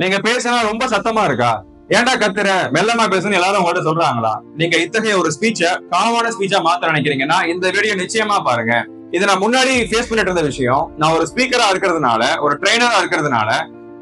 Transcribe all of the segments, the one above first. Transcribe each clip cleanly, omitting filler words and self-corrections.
நீங்க பேசினா ரொம்ப சத்தமா இருக்கா, ஏன்டா கத்துற, மெல்லமா பேசுன்னு எல்லாரும் உங்கள்ட்ட சொல்றாங்களா? நீங்க இத்தகைய ஒரு ஸ்பீச்ச காமான ஸ்பீச்சா மாத்த நினைக்கிறீங்கன்னா இந்த வீடியோ நிச்சயமா பாருங்க. இது நான் முன்னாடி ஃபேஸ் பண்ணிட்டு இருந்த விஷயம். நான் ஒரு ஸ்பீக்கரா இருக்கிறதுனால, ஒரு ட்ரெயினரா இருக்கிறதுனால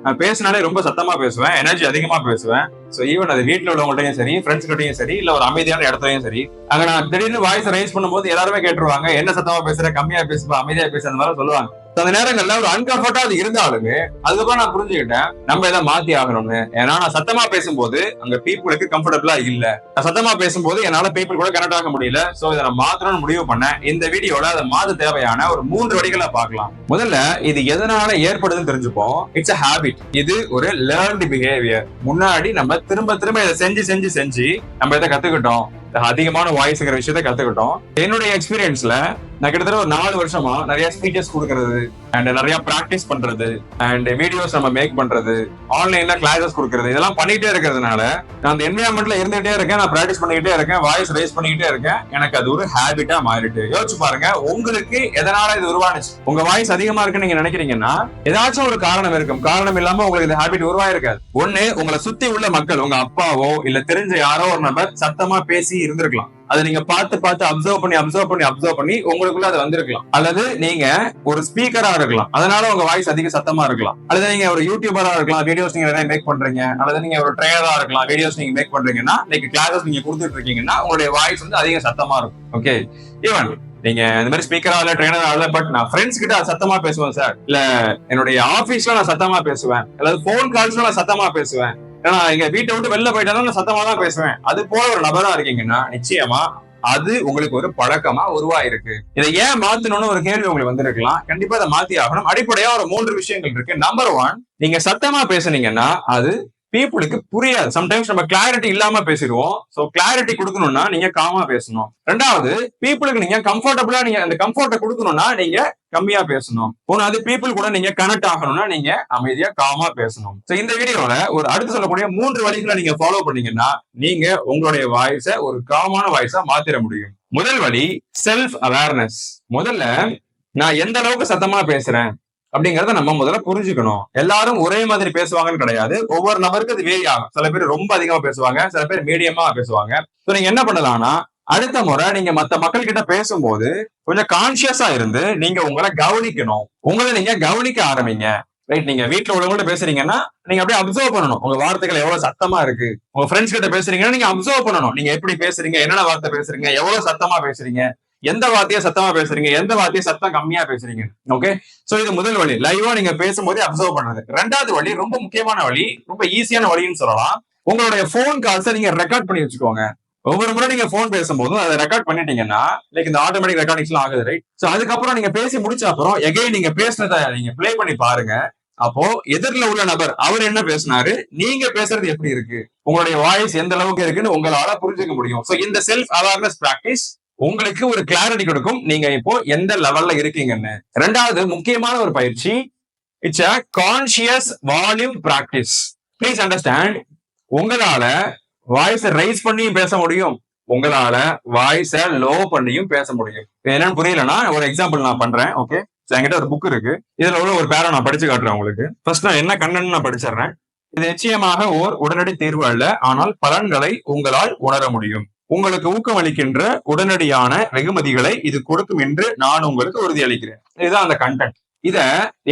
நான் பேசினாலே ரொம்ப சத்தமா பேசுவேன், எனர்ஜி அதிகமா பேசுவேன். சோ ஈவன் அது வீட்டுல உள்ளவங்கள்ட்டையும் சரி, ஃப்ரெண்ட்ஸ் கிட்டையும் சரி, இல்ல ஒரு அமைதியான இடத்துலயும் சரி, அங்க நான் திடீர்னு வாய்ஸ் ரைஸ் பண்ணும்போது எல்லாருமே கேட்டுருவாங்க, என்ன சத்தமா பேசுற, கம்மியா பேசுவா, அமைதியா பேசு, அந்த மாதிரி சொல்லுவாங்க. அந்த நேரங்கள்ல ஒரு அன்கம்ஃபர்டா அது இருந்தாலுமே அதுக்கப்புறம் நான் புரிஞ்சுக்கிட்டேன் நம்ம இதை மாத்தி ஆகணும்னு. ஏன்னா நான் சத்தமா பேசும்போது அங்க பீப்புளுக்கு கம்ஃபர்டபுளா இல்ல. நான் சத்தமா பேசும்போது என்னால பீப்புள் கூட கனெக்ட் ஆக முடியல. சோ இதை நான் மாத்தணும்னு முடிவு பண்ணேன். இந்த வீடியோல அதை மாத்த தேவையான ஒரு 3 வழிகளை பார்க்கலாம். முதல்ல இது எதனால ஏற்படுதுன்னு தெரிஞ்சுப்போம். It's a habit. இது ஒரு லேர்ன்டு பிஹேவியர். முன்னாடி நம்ம திரும்ப திரும்ப இதை செஞ்சு செஞ்சு செஞ்சு நம்ம இதை கத்துக்கிட்டோம். அதிகமான வாய்ஸ்ங்கிற விஷயத்த கத்துக்கிட்டோம். என்னுடைய எக்ஸ்பீரியன்ஸ்ல நான் கிட்டத்தட்ட ஒரு 4 வருஷமா நிறைய ஸ்பீச்சஸ் கொடுக்கறது அண்ட் நிறைய பிராக்டிஸ் பண்றது அண்ட் வீடியோஸ் நம்ம மேக் பண்றது, ஆன்லைன்ல கிளாஸஸ் கொடுக்கறது, இதெல்லாம் பண்ணிட்டே இருக்கிறதுனால நான் அந்த என்விரான்மெண்ட்ல இருந்துகிட்டே இருக்கேன். நான் பிராக்டிஸ் பண்ணிக்கிட்டே இருக்கேன், வாய்ஸ் ரைஸ் பண்ணிக்கிட்டே இருக்கேன். எனக்கு அது ஒரு ஹேபிட்டா மாறிட்டு. யோசிச்சு பாருங்க, உங்களுக்கு எதனால இது உருவானுச்சு? உங்க வாய்ஸ் அதிகமா இருக்குன்னு நீங்க நினைக்கிறீங்கன்னா ஏதாச்சும் ஒரு காரணம் இருக்கும். காரணம் இல்லாம உங்களுக்கு இந்த ஹேபிட் உருவாயிருக்காது. ஒண்ணு, உங்களை சுத்தி உள்ள மக்கள், உங்க அப்பாவோ இல்ல தெரிஞ்ச யாரோ ஒரு நபர் சத்தமா பேசி இருந்திருக்கலாம். அதை நீங்க பார்த்து பார்த்து அப்சர்வ் பண்ணி உங்களுக்குள்ள அது வந்திருக்கலாம். அல்லது நீங்க ஒரு ஸ்பீக்கரா இருக்கலாம், அதனால உங்க வாய்ஸ் அதிக சத்தமா இருக்கலாம். அல்லது நீங்க ஒரு யூடியூபரா இருக்கலாம், வீடியோஸ் நீங்க நிறைய மேக் பண்றீங்க. அல்லது நீங்க ஒரு ட்ரெயினரா இருக்கலாம், வீடியோஸ் நீங்க மேக் பண்றீங்கன்னா, நீங்க கிளாஸஸ் நீங்க கொடுத்துட்டு இருக்கீங்கன்னா உங்களுடைய வாய்ஸ் வந்து அதிக சத்தமா இருக்கும். ஓகே, ஈவன் நீங்க இந்த மாதிரி ஸ்பீக்கரா இல்ல ட்ரெயினரா இல்ல, பட் நான் ஃப்ரெண்ட்ஸ் கிட்ட சத்தமா பேசுவேன் சார், இல்ல என்னுடைய ஆபீஸ்ல நான் சத்தமா பேசுவேன், அல்லது போன் கால்ஸ்ல நான் சத்தமா பேசுவேன், ஏன்னா எங்க வீட்டை விட்டு வெளில போயிட்டாலும் நான் சத்தமா தான் பேசுவேன், அது போல ஒரு நபரா இருக்கீங்கன்னா நிச்சயமா அது உங்களுக்கு ஒரு பழக்கமா உருவாயிருக்கு. இதை ஏன் மாத்தணும்னு ஒரு கேள்வி உங்களுக்கு வந்திருக்கலாம். கண்டிப்பா இதை மாத்தி ஆகணும். அடிப்படையா ஒரு 3 விஷயங்கள் இருக்கு. நம்பர் 1, நீங்க சத்தமா பேசுனீங்கன்னா அது பீப்புளுக்கு புரியாது. சம்டைம்ஸ் நம்ம கிளாரிட்டி இல்லாம பேசிடுவோம். சோ கிளாரிட்டி கொடுக்கணும்னா நீங்க காமா பேசணும். ரெண்டாவது, பீப்புளுக்கு நீங்க கம்ஃபர்டபுளா நீங்க அந்த கம்ஃபர்ட்டை கொடுக்கணும்னா நீங்க கம்மியா பேசணும். மூணாவது, பீப்புள் கூட நீங்க கனெக்ட் ஆகணும்னா நீங்க அமைதியா காமா பேசணும். சோ இந்த வீடியோல ஒரு அடுத்து சொல்லக்கூடிய 3 வழிகளை நீங்க ஃபாலோ பண்ணீங்கன்னா நீங்க உங்களுடைய வாய்ஸ ஒரு காமான வாய்ஸா மாத்திர முடியும். முதல் வழி, செல்ஃப் அவேர்னஸ். முதல்ல நான் எந்த அளவுக்கு சத்தமா பேசுறேன் அப்படிங்கறத நம்ம முதல்ல புரிஞ்சுக்கணும். எல்லாரும் ஒரே மாதிரி பேசுவாங்கன்னு கிடையாது. ஒவ்வொரு நபருக்கு அது வேரி ஆகும். சில பேர் ரொம்ப அதிகமா பேசுவாங்க, சில பேர் மீடியமா பேசுவாங்க. சோ நீங்க என்ன பண்ணலாம்னா, அடுத்த முறை நீங்க மத்த மக்கள் கிட்ட பேசும்போது கொஞ்சம் கான்சியஸா இருந்து நீங்க உங்களை கவனிக்கணும். உங்களை நீங்க கவனிக்க ஆரம்பிங்க. ரைட், நீங்க வீட்டுல உள்ளவங்கள்ட்ட பேசுறீங்கன்னா நீங்க அப்படியே அப்சர்வ் பண்ணணும். உங்க வார்த்தைகள் எவ்வளவு சத்தமா இருக்கு. உங்க ஃப்ரெண்ட்ஸ் கிட்ட பேசுறீங்கன்னா நீங்க அப்சர்வ் பண்ணணும். நீங்க எப்படி பேசுறீங்க, என்னென்ன வார்த்தை பேசுறீங்க, எவ்வளவு சத்தமா பேசுறீங்க, எந்த வார்த்தையை சத்தமா பேசுறீங்க, எந்த வார்த்தையை சத்தம் கம்மியா பேசுறீங்க. ஓகே, சோ இது முதல் வழி, லைவா நீங்க பேசும்போது அப்சர்வ் பண்றது. ரெண்டாவது வழி ரொம்ப முக்கியமான வழி, ரொம்ப ஈஸியான வழின்னு சொல்லலாம். உங்களுடைய போன் கால்ஸை நீங்க ரெக்கார்ட் பண்ணி வச்சுக்கோங்க. ஒவ்வொரு முறை நீங்க போன் பேசும்போதும் அதை ரெக்கார்ட் பண்ணிட்டீங்கன்னா லைக் இந்த ஆட்டோமேட்டிக் ரெக்கார்டிங்ஸ் எல்லாம் ஆகுது, ரைட்? சோ அதுக்கப்புறம் நீங்க பேசி முடிச்ச அப்புறம் எகைன் நீங்க பேசுனதை நீங்க பிளே பண்ணி பாருங்க. அப்போ எதிரில உள்ள நபர் அவர் என்ன பேசினாரு, நீங்க பேசுறது எப்படி இருக்கு, உங்களுடைய வாய்ஸ் எந்த அளவுக்கு இருக்குன்னு உங்களால புரிஞ்சுக்க முடியும். சோ இந்த செல்ஃப் அவேர்னஸ் பிராக்டிஸ் உங்களுக்கு ஒரு கிளாரிட்டி கொடுக்கும், நீங்க இப்போ எந்த லெவல்ல இருக்கீங்கன்னு. ரெண்டாவது முக்கியமான ஒரு பயிற்சி, it's a conscious volume practice. Please understand, உங்களால வாய்ஸ் ரைஸ் பண்ணியும் பேச முடியும், உங்களால வாய்ஸ லோ பண்ணியும் பேச முடியும். என்னன்னு புரியலன்னா ஒரு எக்ஸாம்பிள் நான் பண்றேன். ஓகே, என்கிட்ட ஒரு புக் இருக்கு, இதுல உள்ள ஒரு பேரை நான் படிச்சு காட்டுறேன் உங்களுக்கு. ஃபர்ஸ்ட் நான் என்ன கண்டென்ட் நான் படிச்சிடுறேன். இது நிச்சயமாக ஓர் உடனடி தீர்வு அல்ல, ஆனால் பலன்களை உங்களால் உணர முடியும். உங்களுக்கு ஊக்கமளிக்கின்ற உடனடியான வெகுமதிகளை இது கொடுக்கும் என்று நான் உங்களுக்கு உறுதியளிக்கிறேன். இதுதான் அந்த கண்டென்ட். இத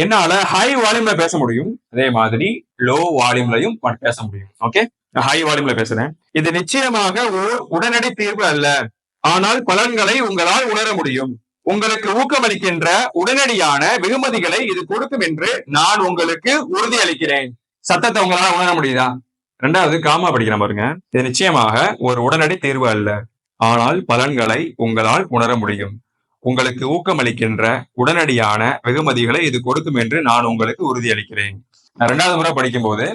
என்னால ஹை வால்யூம்ல பேச முடியும், அதே மாதிரி லோ வால்யூம்லையும் பேச முடியும். ஓகே, ஹை வால்யூம்ல பேசுறேன். இது நிச்சயமாக ஓர் உடனடி தீர்வு அல்ல, ஆனால் பலன்களை உங்களால் உணர முடியும். உங்களுக்கு ஊக்கமளிக்கின்ற உடனடியான வெகுமதிகளை இது கொடுக்கும் என்று நான் உங்களுக்கு உறுதியளிக்கிறேன். சத்தத்தை உங்களால உணர முடியுதா? ரெண்டாவது காமா படிக்கிறேன் பாருங்க. இது நிச்சயமாக ஒரு உடனடி தீர்வு அல்ல, ஆனால் பலன்களை உங்களால் உணர முடியும். உங்களுக்கு ஊக்கமளிக்கின்ற உடனடியான வெகுமதிகளை இது கொடுக்கும் என்று நான் உங்களுக்கு உறுதியளிக்கிறேன். நான் 2வது முறை படிக்கும் போது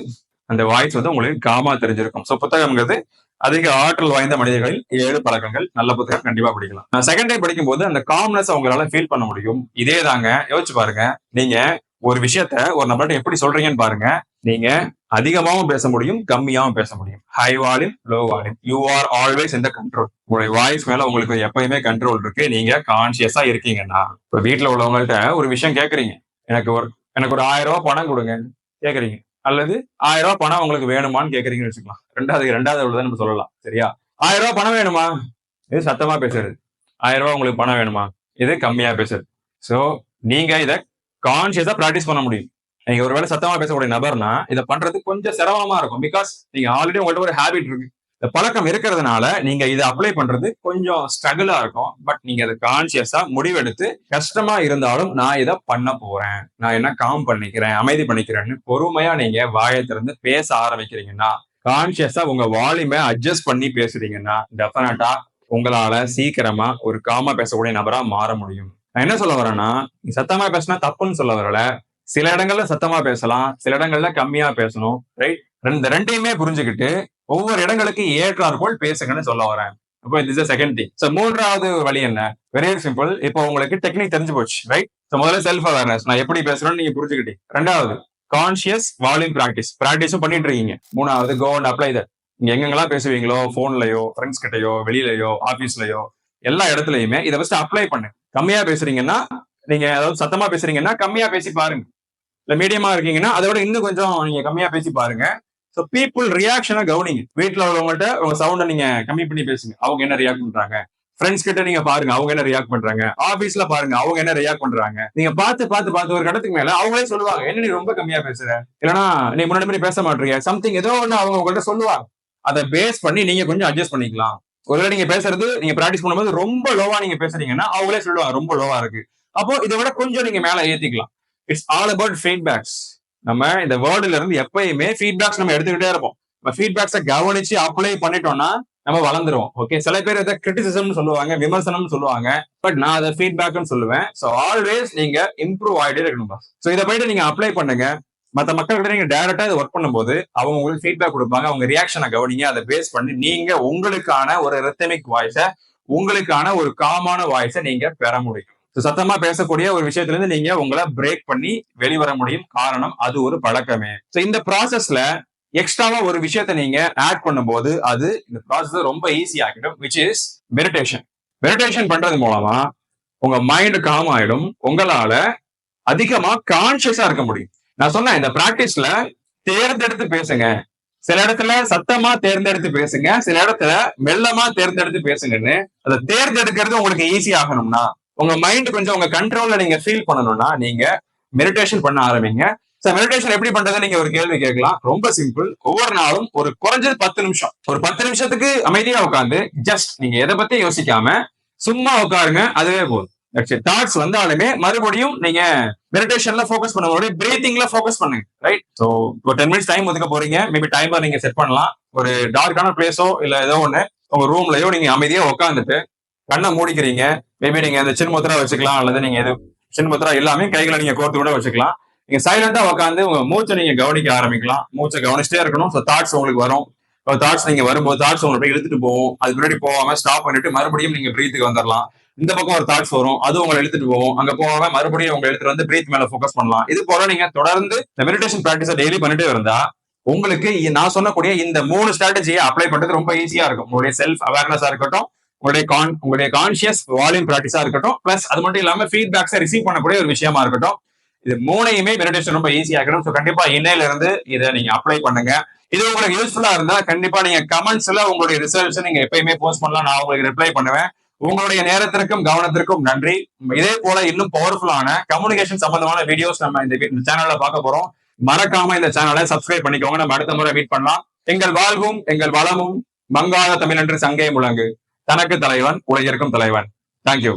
அந்த வாய்ஸ் வந்து உங்களுக்கு காமா தெரிஞ்சிருக்கும். சோ புத்தகம்ங்கிறது அதிக ஆற்றல் வாய்ந்த மனிதர்களில் 7 பழக்கங்கள், நல்ல புத்தகம், கண்டிப்பா படிக்கலாம். நான் செகண்ட் டைம் படிக்கும் போது அந்த காம்னஸ் உங்களால ஃபீல் பண்ண முடியும். இதே தாங்க, யோசிச்சு பாருங்க. நீங்க ஒரு விஷயத்த ஒரு நபர்கிட்ட எப்படி சொல்றீங்கன்னு பாருங்க. நீங்க அதிகமாவும் பேச முடியும், கம்மியாவும் பேச முடியும். High volume, low volume, you are always in the control. உங்களுடைய வாய்ஸ் மேல உங்களுக்கு எப்பயுமே கண்ட்ரோல் இருக்கு. நீங்க கான்சியஸா இருக்கீங்கன்னா, இப்ப வீட்டுல உள்ளவங்கள்ட்ட ஒரு விஷயம் கேக்குறீங்க, எனக்கு ஒரு 1000 ரூபாய் பணம் கொடுங்க கேக்குறீங்க. அல்லது 1000 ரூபாய் பணம் உங்களுக்கு வேணுமான்னு கேக்குறீங்கன்னு வச்சுக்கலாம். ரெண்டாவது உள்ளதை நம்ம சொல்லலாம். சரியா? 1000 ரூபாய் பணம் வேணுமா? இது சத்தமா பேசுறது. 1000 ரூபாய் உங்களுக்கு பணம் வேணுமா? இது கம்மியா பேசுறது. சோ நீங்க இத கான்சியஸா பிராக்டிஸ் பண்ண முடியும். நீங்க ஒருவேளை சத்தமா பேசக்கூடிய நபர்னா இதை பண்றது கொஞ்சம் சிரமமா இருக்கும். பிகாஸ் நீங்க ஆல்ரெடி உங்கள்ட்ட ஒரு ஹேபிட் இருக்கு. இந்த பழக்கம் இருக்கிறதுனால நீங்க இதை அப்ளை பண்றது கொஞ்சம் ஸ்ட்ரகிளா இருக்கும். பட் நீங்க அதை கான்சியஸா முடிவெடுத்து கஷ்டமா இருந்தாலும் நான் இதை பண்ண போறேன், நான் என்ன காம் பண்ணிக்கிறேன், அமைதி பண்ணிக்கிறேன்னு பொறுமையா நீங்க வாயை திறந்து பேச ஆரம்பிக்கிறீங்கன்னா, கான்சியஸா உங்க வால்யூமை அட்ஜஸ்ட் பண்ணி பேசுறீங்கன்னா டெஃபினட்டா உங்களால சீக்கிரமா ஒரு காமா பேசக்கூடிய நபரா மாற முடியும். நான் என்ன சொல்ல வரேன்னா, நீ சத்தமா பேசினா தப்புன்னு சொல்ல வரல. சில இடங்கள்ல சத்தமா பேசலாம், சில இடங்கள்ல கம்மியா பேசணும். ரைட்? ரெண்டையுமே புரிஞ்சுக்கிட்டு ஒவ்வொரு இடங்களுக்கு ஏற்றாற் போல் பேசுங்கன்னு சொல்ல வரேன். அப்போ இது செகண்ட் திங். சோ மூன்றாவது வழி என்ன? Very simple. இப்போ உங்களுக்கு டெக்னிக் தெரிஞ்சு போச்சு. ரைட்? சோ முதல்ல செல்ஃப் அவேர்னஸ், நான் எப்படி பேசுறேன்னு நீங்க புரிஞ்சுக்கிட்டீங்க. ரெண்டாவது கான்சியஸ் வால்யூம் பிராக்டிஸும் பண்ணிட்டு இருக்கீங்க. மூணாவது கோ அண்ட் அப்ளை தட். நீங்க எங்கெங்கெல்லாம் பேசுவீங்களோ, போன்லயோ, ஃப்ரெண்ட்ஸ் கிட்டயோ, வெளியிலயோ, ஆபீஸ்லயோ, எல்லா இடத்துலயுமே இதை ஃபர்ஸ்ட் அப்ளை பண்ணு. கம்மியா பேசுறீங்கன்னா, நீங்க அதாவது சத்தமா பேசுறீங்கன்னா கம்மியா பேசி பாருங்க. இல்ல மீடியமா இருக்கீங்கன்னா அதோட இன்னும் கொஞ்சம் நீங்க கம்மியா பேசி பாருங்க. சோ பீப்புள் ரியாக்ஷனை கவனிங்க. வீட்டுல உள்ளவங்கள்ட்ட உங்க சவுண்டை நீங்க கம்மி பண்ணி பேசுங்க, அவங்க என்ன ரியாக்ட் பண்றாங்க. ஃப்ரெண்ட்ஸ் கிட்ட நீங்க பாருங்க, அவங்க என்ன ரியாக்ட் பண்றாங்க. ஆபீஸ்ல பாருங்க, அவங்க என்ன ரியாக்ட் பண்றாங்க. நீங்க பார்த்து ஒரு கடத்துக்கு மேல அவங்களே சொல்லுவாங்க, என்ன நீ ரொம்ப கம்மியா பேசுற, இல்லைன்னா நீ முன்னாடி மாதிரி பேச மாட்டீங்க, சம்திங் ஏதோ ஒண்ணு அவங்க உங்கள்ட்ட சொல்லுவாங்க. அதை பேஸ் பண்ணி நீங்க கொஞ்சம் அட்ஜஸ்ட் பண்ணிக்கலாம். ஒருவேளை நீங்க பேசுறது நீங்க பிராக்டிஸ் பண்ணும்போது ரொம்ப லோவா நீங்க பேசுறீங்கன்னா அவங்களே சொல்லுவாங்க ரொம்ப லோவா இருக்கு, அப்போ இதை விட கொஞ்சம் நீங்க மேல ஏத்திக்கலாம். It's all about feedbacks. நம்ம இந்த வேர்ல்டுல இருந்து எப்பயுமே ஃபீட்பேக்ஸ் நம்ம எடுத்துக்கிட்டே இருப்போம். நம்ம ஃபீட்பேக்ஸை கவனிச்சு அப்ளை பண்ணிட்டோம்னா நம்ம வளர்ந்துருவோம். ஓகே, சில பேர் இதை கிரிட்டிசிசம்னு சொல்லுவாங்க, விமர்சனம்னு சொல்லுவாங்க. பட் நான் அதை ஃபீட்பேக்னு சொல்லுவேன். ஸோ ஆல்வேஸ் நீங்க இம்ப்ரூவ் ஆகிட்டே இருக்கணும். ஸோ இதை போயிட்டு நீங்க அப்ளை பண்ணுங்க. மற்ற மக்கள்கிட்ட நீங்க டைரக்டா இதை ஒர்க் பண்ணும்போது அவங்க உங்களுக்கு ஃபீட்பேக் கொடுப்பாங்க. அவங்க ரியாக்ஷனை கவனிங்க. அதை பேஸ் பண்ணி நீங்க உங்களுக்கான ஒரு ரித்தமிக் வாய்ஸை, உங்களுக்கான ஒரு காமான வாய்ஸை நீங்க பெற முடியும். சத்தமா பேசக்கூடிய ஒரு விஷயத்துல இருந்து நீங்க உங்களை பிரேக் பண்ணி வெளிவர முடியும். காரணம் அது ஒரு பழக்கமே. சோ இந்த ப்ராசஸ்ல எக்ஸ்ட்ராவா ஒரு விஷயத்த நீங்க ஆட் பண்ணும்போது அது இந்த ப்ராசஸ் ரொம்ப ஈஸி ஆகிடும், விச் இஸ் மெடிடேஷன். மெடிடேஷன் பண்றது மூலமா உங்க மைண்ட் காம் ஆயிடும். உங்களால அதிகமா கான்சியஸா இருக்க முடியும். நான் சொன்னேன், இந்த பிராக்டிஸ்ல தேர்ந்தெடுத்து பேசுங்க. சில இடத்துல சத்தமா தேர்ந்தெடுத்து பேசுங்க, சில இடத்துல மெல்லமா தேர்ந்தெடுத்து பேசுங்கன்னு. அதை தேர்ந்தெடுக்கிறது உங்களுக்கு ஈஸி ஆகணும்னா, உங்க மைண்ட் கொஞ்சம் உங்க கண்ட்ரோல்ல நீங்க ஃபீல் பண்ணணும்னா நீங்க மெடிடேஷன் பண்ண ஆரம்பிங்க. மெடிடேஷன் எப்படி பண்றது நீங்க ஒரு கேள்வி கேட்கலாம். ரொம்ப சிம்பிள். ஒவ்வொரு நாளும் ஒரு குறைஞ்சது 10 நிமிஷம், ஒரு 10 நிமிஷத்துக்கு அமைதியா உட்காந்து ஜஸ்ட் நீங்க எதை பத்தி யோசிக்காம சும்மா உட்காருங்க. அதுவே போதும். தாட்ஸ் வந்தாலுமே மறுபடியும் நீங்க மெடிடேஷன்ல ஃபோக்கஸ் பண்ணும்போது பிரீத்திங்ல ஃபோக்கஸ் பண்ணுங்க. ரைட்? சோ ஒரு 10 மினிட்ஸ் டைம் ஒதுக்க போறீங்க. மேபி டைமர் நீங்க செட் பண்ணலாம். ஒரு டார்க்கான பிளேஸோ இல்ல ஏதோ ஒண்ணு உங்க ரூம்லயோ நீங்க அமைதியா உட்காந்துட்டு கண்ணை மூடிக்கிறீங்க. மேபி நீங்க அந்த சின்முத்ரா வச்சுக்கலாம், அல்லது நீங்க எது சின்முத்ரா எல்லாமே கைகளை நீங்க கோர்த்து கூட வச்சுக்கலாம். நீங்க சைலண்டா உட்காந்து உங்க மூச்சை நீங்க கவனிக்க ஆரம்பிக்கலாம். மூச்சை கவனிச்சிட்டே இருக்கணும். ஸோ தாட்ஸ் உங்களுக்கு வரும். தாட்ஸ் நீங்க வரும்போது தாட்ஸ் உங்களை இழுத்துட்டு போகும். அது முன்னாடி போகாம ஸ்டாப் பண்ணிட்டு மறுபடியும் நீங்க பிரீத்துக்கு வந்துடலாம். இந்த பக்கம் ஒரு தாட்ஸ் வரும், அது உங்களை எடுத்துட்டு போகும். அங்க போகாம மறுபடியும் உங்க எடுத்துட்டு வந்து பிரீத் மேல ஃபோக்கஸ் பண்ணலாம். இது போல நீங்க தொடர்ந்து இந்த மெடிடேஷன் பிராக்டிஸை டெய்லி பண்ணிட்டே இருந்தா உங்களுக்கு நான் சொன்னக்கூடிய இந்த 3 ஸ்ட்ராட்டஜியை அப்ளை பண்றது ரொம்ப ஈஸியா இருக்கும். உங்களுடைய செல்ஃப் அவேர்னஸா இருக்கட்டும், உங்களுடைய கான்சியஸ் வால்யூம் பிராக்டிஸா இருக்கட்டும், பிளஸ் அது மட்டும் இல்லாம ஃபீட்பேக்ஸை ரிசீவ் பண்ணக்கூடிய ஒரு விஷயமா இருக்கட்டும். இது 3யுமே மெடிடேஷன் ரொம்ப ஈஸியா இருக்கணும். ஸோ கண்டிப்பா இன்னையில இருந்து இதை நீங்க அப்ளை பண்ணுங்க. இது உங்களுக்கு யூஸ்ஃபுல்லா இருந்தா கண்டிப்பா நீங்க கமெண்ட்ஸ்ல உங்களுடைய ரிசல்ட்ஸ் நீங்க எப்பயுமே போஸ்ட் பண்ணலாம். நான் உங்களுக்கு ரிப்ளை பண்ணுவேன். உங்களுடைய நேரத்திற்கும் கவனத்திற்கும் நன்றி. இதே போல இன்னும் பவர்ஃபுல்லான கம்யூனிகேஷன் சம்பந்தமான வீடியோஸ் நம்ம இந்த சேனல்ல பார்க்க போறோம். மறக்காம இந்த சேனலை சப்ஸ்கிரைப் பண்ணிக்கோங்க. நம்ம அடுத்த முறை மீட் பண்ணலாம். எங்கள் வாழ்வும் எங்கள் வளமும் வங்காள தமிழ் என்று சங்கே முழங்கு. தனக்கு தலைவன், உலகிற்கும் தலைவன். தேங்க்யூ.